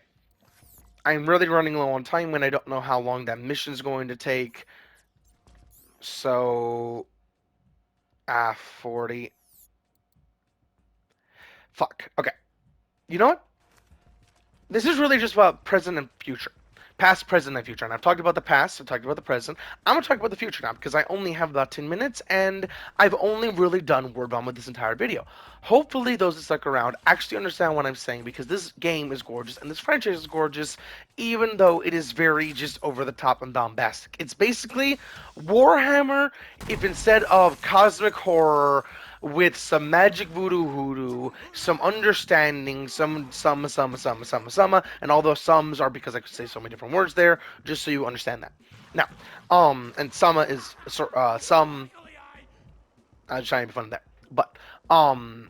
I'm really running low on time, and I don't know how long that mission's going to take. So, 40. Fuck. Okay. You know what? This is really just about present and future. Past, present, and future. And I've talked about the past, I've talked about the present. I'm going to talk about the future now, because I only have about 10 minutes, and I've only really done word bomb with this entire video. Hopefully those that stuck around actually understand what I'm saying, because this game is gorgeous, and this franchise is gorgeous, even though it is very just over the top and bombastic. It's basically Warhammer if instead of cosmic horror, with some magic voodoo hoodoo, some understanding, and all those sums are because I could say so many different words there, just so you understand that. Now, and summa is some. I was trying to be fun there, but um,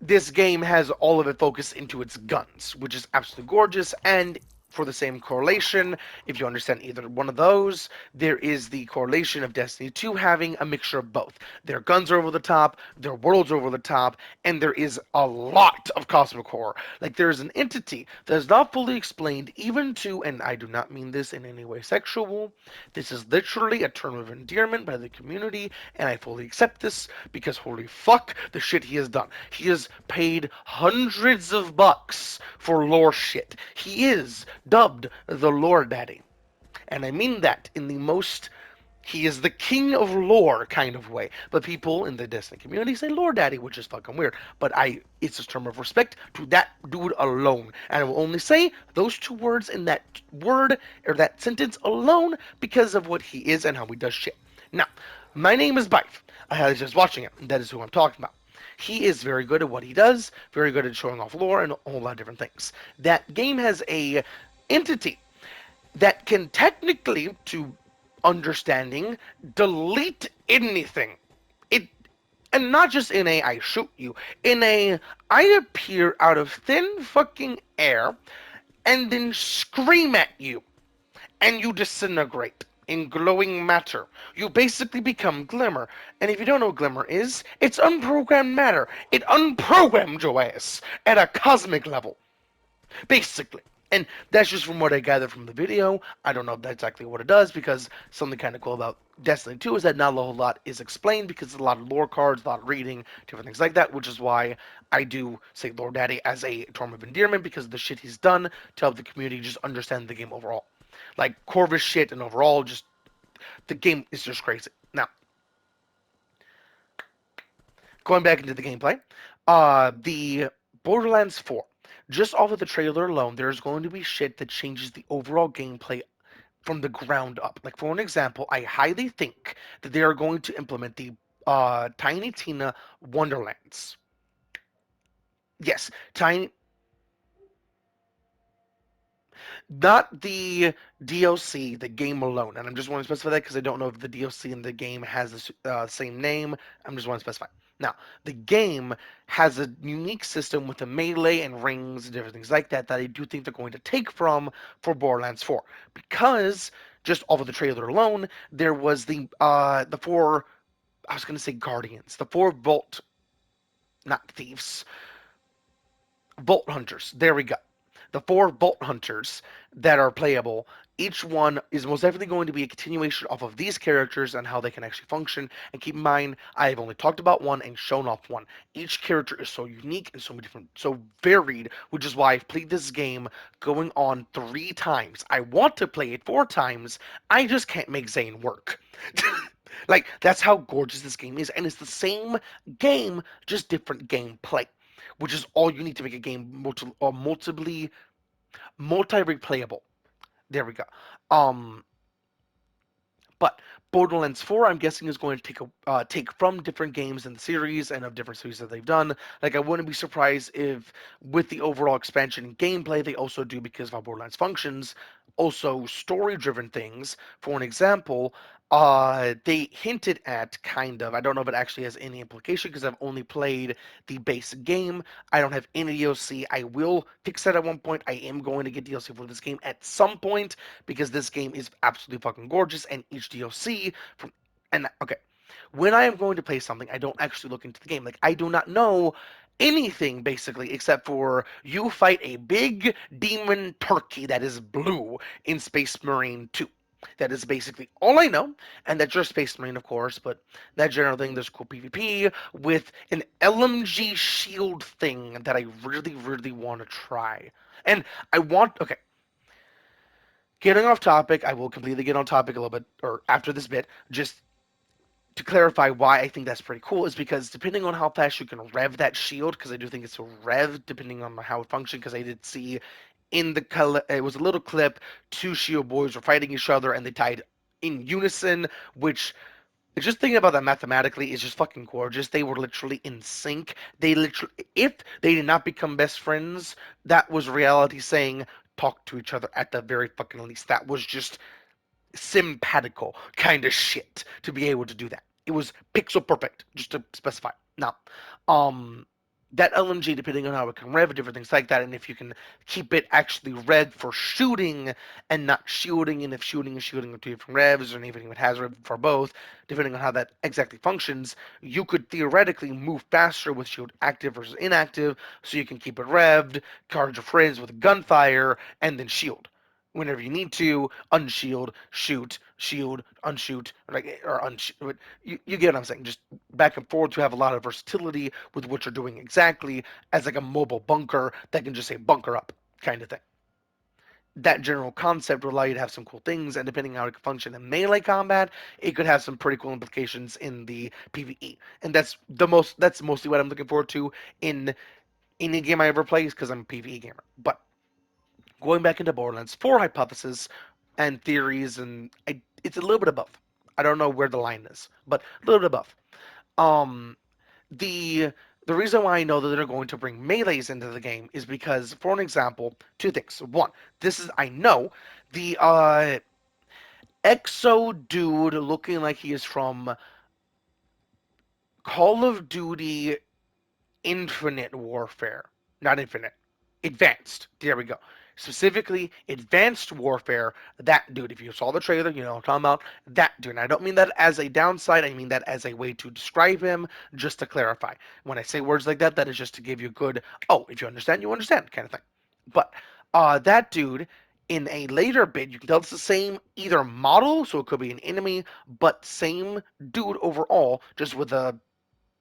this game has all of it focused into its guns, which is absolutely gorgeous. And for the same correlation, if you understand either one of those, there is the correlation of Destiny 2 having a mixture of both. Their guns are over the top, their worlds are over the top, and there is a lot of cosmic horror. Like, there is an entity that is not fully explained, even to, and I do not mean this in any way sexual, this is literally a term of endearment by the community, and I fully accept this because holy fuck, the shit he has done. He has paid hundreds of bucks for lore shit. He is dubbed the Lore Daddy. And I mean that in the most he is the king of lore kind of way. But people in the Destiny community say Lore Daddy, which is fucking weird. But it's a term of respect to that dude alone. And I will only say those two words in that word or that sentence alone because of what he is and how he does shit. Now, my name is Bife. I was just watching him, and that is who I'm talking about. He is very good at what he does, very good at showing off lore and a whole lot of different things. That game has a entity that can technically, to understanding, delete anything. It and not just in a I shoot you, in a I appear out of thin fucking air and then scream at you and you disintegrate in glowing matter. You basically become Glimmer. And if you don't know what Glimmer is, it's unprogrammed matter. It unprogrammed your ass at a cosmic level. Basically. And that's just from what I gathered from the video. I don't know exactly what it does because something kind of cool about Destiny 2 is that not a whole lot is explained because there's a lot of lore cards, a lot of reading, different things like that, which is why I do say Lord Daddy as a term of endearment because of the shit he's done to help the community just understand the game overall. Like Corvus shit and overall, just the game is just crazy. Now, going back into the gameplay, the Borderlands 4. Just off of the trailer alone, there's going to be shit that changes the overall gameplay from the ground up. Like for an example, I highly think that they are going to implement the Tiny Tina Wonderlands. Yes, Tiny, not the DLC, the game alone. And I'm just want to specify that because I don't know if the DLC in the game has the same name. I'm just want to specify. Now, the game has a unique system with the melee and rings and different things like that that I do think they're going to take from for Borderlands 4 because just off of the trailer alone, there was the four I was going to say guardians, the four vault not thieves, Vault Hunters. There we go. The four Vault Hunters that are playable, each one is most definitely going to be a continuation off of these characters and how they can actually function. And keep in mind, I have only talked about one and shown off one. Each character is so unique and so many different, so varied, which is why I've played this game going on 3 times. I want to play it 4 times. I just can't make Zane work. Like that's how gorgeous this game is, and it's the same game, just different gameplay, which is all you need to make a game multi-replayable. There we go. Um, but Borderlands 4, I'm guessing, is going to take from different games in the series and of different series that they've done. Like, I wouldn't be surprised if, with the overall expansion in gameplay, they also do because of how Borderlands functions, also story-driven things. For an example, they hinted at kind of. I don't know if it actually has any implication because I've only played the base game. I don't have any DLC. I will fix that at one point. I am going to get DLC for this game at some point because this game is absolutely fucking gorgeous and each DLC from and okay. When I am going to play something, I don't actually look into the game. Like I do not know anything basically except for you fight a big demon turkey that is blue in Space Marine 2. That is basically all I know, and that's your Space Marine, of course, but that general thing, there's cool PvP with an LMG shield thing that I really, really want to try. And I want, okay, getting off topic, I will completely get on topic a little bit, or after this bit, just to clarify why I think that's pretty cool is because depending on how fast you can rev that shield, because I do think it's a rev depending on how it functions, because I did see in the it was a little clip, two shield boys were fighting each other and they tied in unison, which just thinking about that mathematically is just fucking gorgeous. They were literally in sync. They literally, if they did not become best friends, that was reality saying talk to each other at the very fucking least. That was just simpatical kind of shit to be able to do that. It was pixel perfect, just to specify. Now, um, that LMG, depending on how it can rev, different things like that, and if you can keep it actually rev for shooting and not shielding, and if shooting and shielding are two different revs, or even if it has rev for both, depending on how that exactly functions, you could theoretically move faster with shield active versus inactive, so you can keep it revved, charge your friends with gunfire, and then shield whenever you need to, unshield, shoot, shield, unshoot, or unshoot. You get what I'm saying? Just back and forth to have a lot of versatility with what you're doing exactly as like a mobile bunker that can just say bunker up kind of thing. That general concept will allow you to have some cool things, and depending on how it can function in melee combat, it could have some pretty cool implications in the PvE. And that's mostly what I'm looking forward to in any game I ever play, because I'm a PvE gamer. But going back into Borderlands, four hypotheses and theories, and it's a little bit above. I don't know where the line is, but a little bit above. Um, the the reason why I know that they're going to bring melees into the game is because, for an example, two things. One, this is I know the exo dude looking like he is from Call of Duty Infinite Warfare. Not Infinite. Advanced. There we go. Specifically, Advanced Warfare. That dude. If you saw the trailer, you know what I'm talking about. That dude. And I don't mean that as a downside. I mean that as a way to describe him, just to clarify. When I say words like that, that is just to give you a good, oh, if you understand kind of thing. But that dude, in a later bit, you can tell it's the same either model, so it could be an enemy, but same dude overall, just with a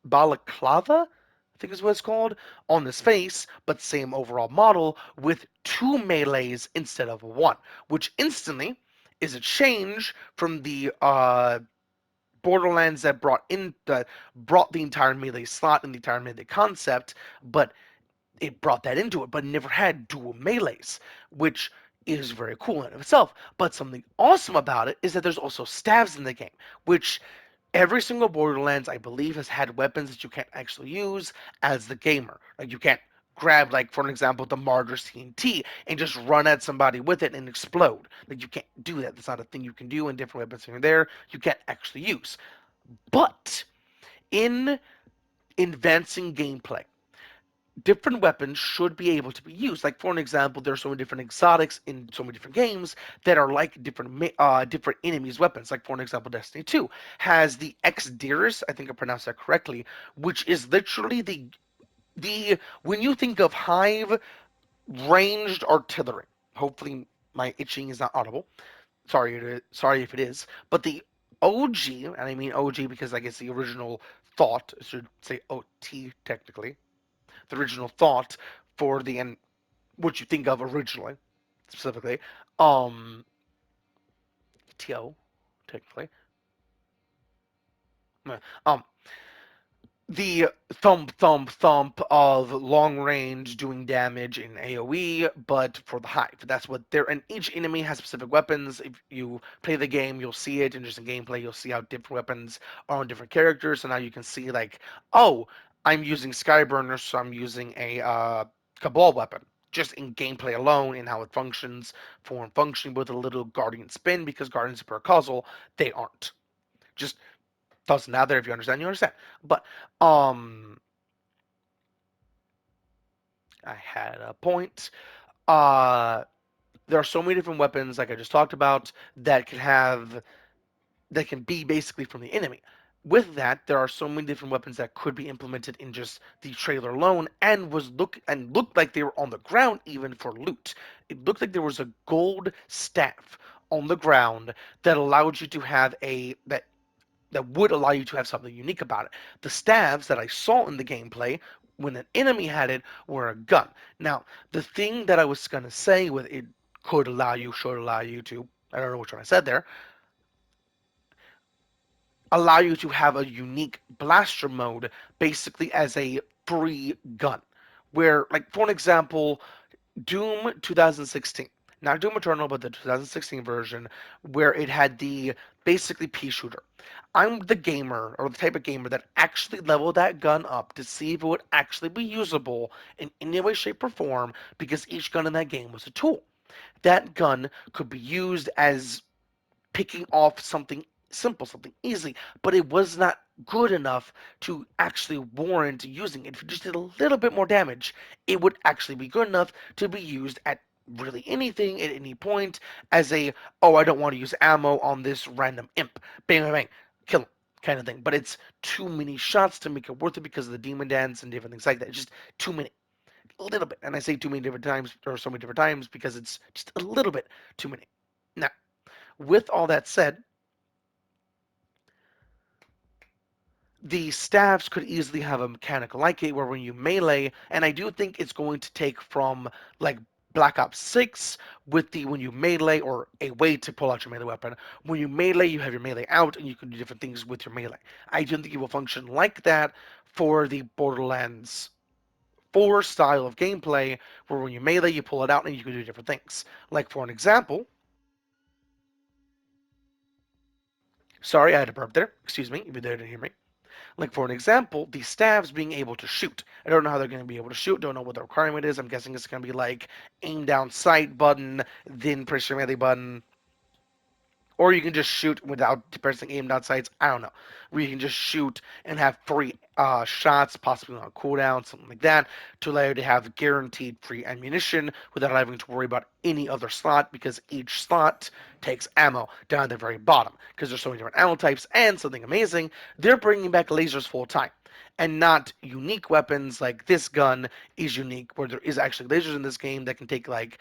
balaclava, I think is what it's called, on his face, but same overall model with two melees instead of one, which instantly is a change from the Borderlands that brought the entire melee slot and the entire melee concept, but it brought that into it, but never had dual melees, which is very cool in and of itself. But something awesome about it is that there's also staves in the game, which every single Borderlands, I believe, has had weapons that you can't actually use as the gamer. Like you can't grab, like for an example, the Martyr's TNT and just run at somebody with it and explode. Like you can't do that. That's not a thing you can do. And different weapons here and there you can't actually use. But in advancing gameplay, different weapons should be able to be used. Like for an example, there are so many different exotics in so many different games that are like different enemies' weapons. Like for an example, Destiny 2 has the Xderis, I think I pronounced that correctly, which is literally the when you think of Hive ranged artillery. Hopefully, my itching is not audible. Sorry if it is. But the OG, and I mean OG because I guess the original thought I should say OT technically, the original thought for the and what you think of originally, specifically, um, TO, technically, um, the thump thump thump of long range doing damage in AoE, but for the hive. That's what they're and each enemy has specific weapons. If you play the game, you'll see it, and just in gameplay, you'll see how different weapons are on different characters. So now you can see like, oh, I'm using Skyburner, so I'm using a Cabal weapon. Just in gameplay alone and how it functions, form functioning with a little Guardian spin, because Guardians are causal, they aren't. Just doesn't matter if you understand, you understand. But um I had a point. Uh, there are so many different weapons, like I just talked about, that can be basically from the enemy. With that, there are so many different weapons that could be implemented in just the trailer alone, and looked like they were on the ground even for loot. It looked like there was a gold staff on the ground that allowed you to have a that would allow you to have something unique about it. The staves that I saw in the gameplay when an enemy had it were a gun. Now, the thing that I was going to say with it could allow you, should allow you to, I don't know which one I said there, allow you to have a unique blaster mode basically as a free gun. Where, like, for an example, Doom 2016. Not Doom Eternal, but the 2016 version, where it had the basically pea shooter. I'm the gamer, or the type of gamer that actually leveled that gun up to see if it would actually be usable in any way, shape, or form, because each gun in that game was a tool. That gun could be used as picking off something simple, something easy, but it was not good enough to actually warrant using it. If you just did a little bit more damage, it would actually be good enough to be used at really anything at any point as a, oh, I don't want to use ammo on this random imp. Bang, bang, bang. Kill him. Kind of thing. But it's too many shots to make it worth it because of the demon dance and different things like that. It's just too many. A little bit. And I say too many different times, or so many different times, because it's just a little bit too many. Now, with all that said, the staffs could easily have a mechanic like it where when you melee, and I do think it's going to take from like Black Ops 6 with the when you melee or a way to pull out your melee weapon. When you melee, you have your melee out and you can do different things with your melee. I do think it will function like that for the Borderlands 4 style of gameplay where when you melee, you pull it out and you can do different things. Like for an example, sorry, I had a burp there. Excuse me, if you didn't hear me. Like for an example, the staffs being able to shoot. I don't know how they're going to be able to shoot. Don't know what the requirement is. I'm guessing it's going to be like aim down sight button, then press your melee button, or you can just shoot without pressing aim down sights. I don't know. Where you can just shoot and have free shots, possibly on cooldown, something like that, to allow you to have guaranteed free ammunition without having to worry about any other slot because each slot takes ammo down at the very bottom because there's so many different ammo types. And something amazing, they're bringing back lasers full time. And not unique weapons like this gun is unique, where there is actually lasers in this game that can take like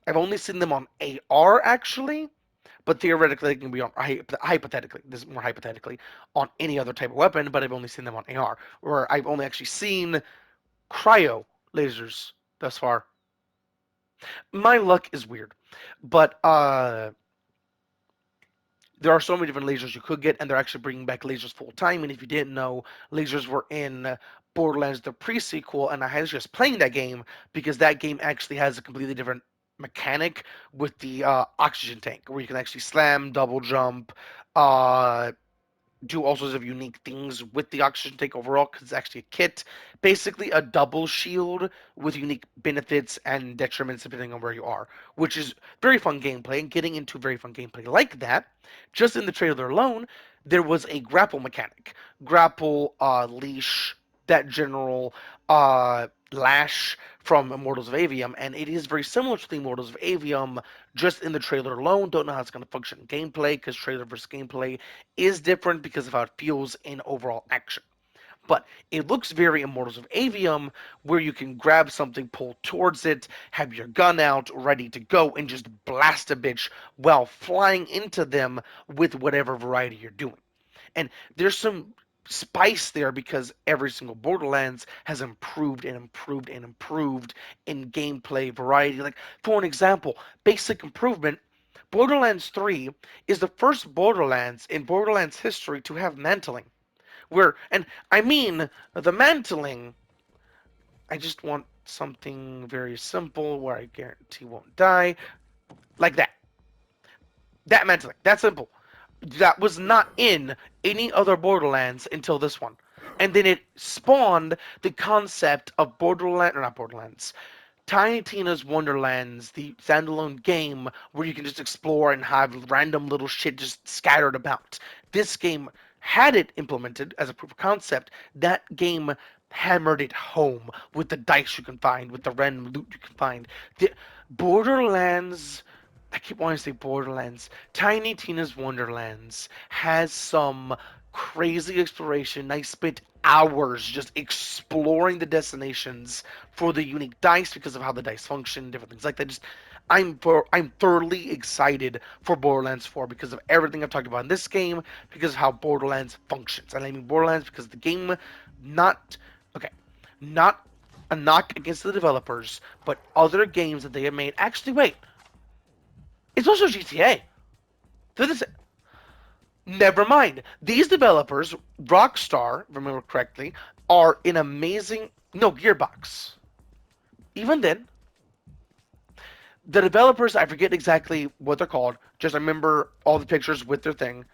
I've only seen them on AR actually, but theoretically they can be on hypothetically. This is more hypothetically on any other type of weapon, but I've only seen them on AR, or I've only actually seen cryo lasers thus far. My luck is weird, but there are so many different lasers you could get, and they're actually bringing back lasers full time. And if you didn't know, lasers were in Borderlands the pre-sequel, and I was just playing that game because that game actually has a completely different mechanic with the oxygen tank, where you can actually slam, double jump, uh, do all sorts of unique things with the oxygen tank overall because it's actually a kit. Basically, a double shield with unique benefits and detriments depending on where you are, which is very fun gameplay. And getting into very fun gameplay like that, just in the trailer alone, there was a grapple mechanic, grapple, leash, that general lash from Immortals of Avium, and it is very similar to the Immortals of Avium just in the trailer alone. Don't know how it's going to function in gameplay because trailer versus gameplay is different because of how it feels in overall action. But it looks very Immortals of Avium, where you can grab something, pull towards it, have your gun out, ready to go, and just blast a bitch while flying into them with whatever variety you're doing. And there's some spice there because every single Borderlands has improved and improved and improved in gameplay variety. Like, for an example, basic improvement. Borderlands 3 is the first Borderlands in Borderlands history to have mantling. Where, and I mean, the mantling, I just want something very simple where I guarantee won't die. Like that. That mantling. That simple. That was not in any other Borderlands until this one. And then it spawned the concept of Borderland, or not Borderlands, Tiny Tina's Wonderlands, the standalone game where you can just explore and have random little shit just scattered about. This game had it implemented as a proof of concept. That game hammered it home with the dice you can find, with the random loot you can find. The Borderlands, I keep wanting to say Borderlands. Tiny Tina's Wonderlands has some crazy exploration. I spent hours just exploring the destinations for the unique dice because of how the dice function, different things like that. Just I'm thoroughly excited for Borderlands 4 because of everything I've talked about in this game, because of how Borderlands functions. And I mean Borderlands because the game not okay, not a knock against the developers, but other games that they have made. Actually, wait, it's also GTA. So this, never mind. These developers, Rockstar, if I remember correctly, are an amazing. No, Gearbox. Even then, the developers, I forget exactly what they're called. Just remember all the pictures with their thing.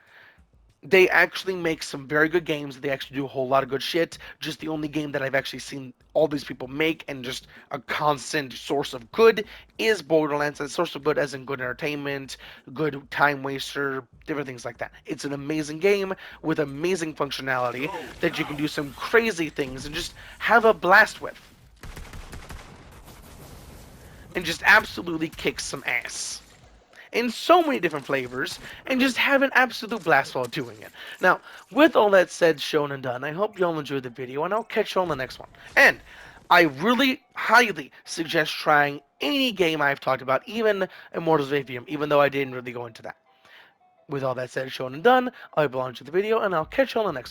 They actually make some very good games. They actually do a whole lot of good shit. Just the only game that I've actually seen all these people make and just a constant source of good is Borderlands. A source of good as in good entertainment, good time waster, different things like that. It's an amazing game with amazing functionality that you can do some crazy things and just have a blast with. And just absolutely kick some ass in so many different flavors and just have an absolute blast while doing it. Now, with all that said, shown and done, I hope you all enjoyed the video and I'll catch you on the next one. And I really highly suggest trying any game I've talked about, even Immortals of Avium, even though I didn't really go into that. With all that said, shown and done, I hope you all enjoyed the video and I'll catch you on the next one.